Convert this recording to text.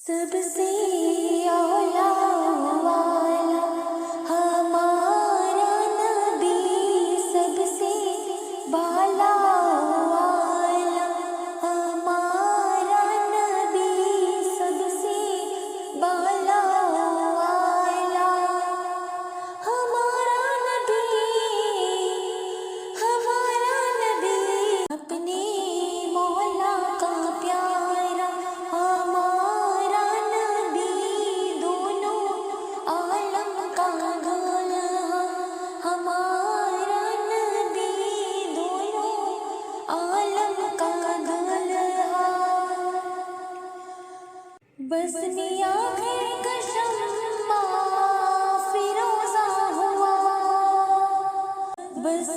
سب سے اعلیٰ والا ہمارا نبی، سب سے بالا والا ہمارا نبی، سب سے بالا والا ہمارا نبی اپنے مولا کا پیارا، ہمارا نبی دونوں عالم کا دولہا، ہمارا نبی دونوں عالم کا دولہا۔ بس میاں کا شمع فیروزہ ہوا، بس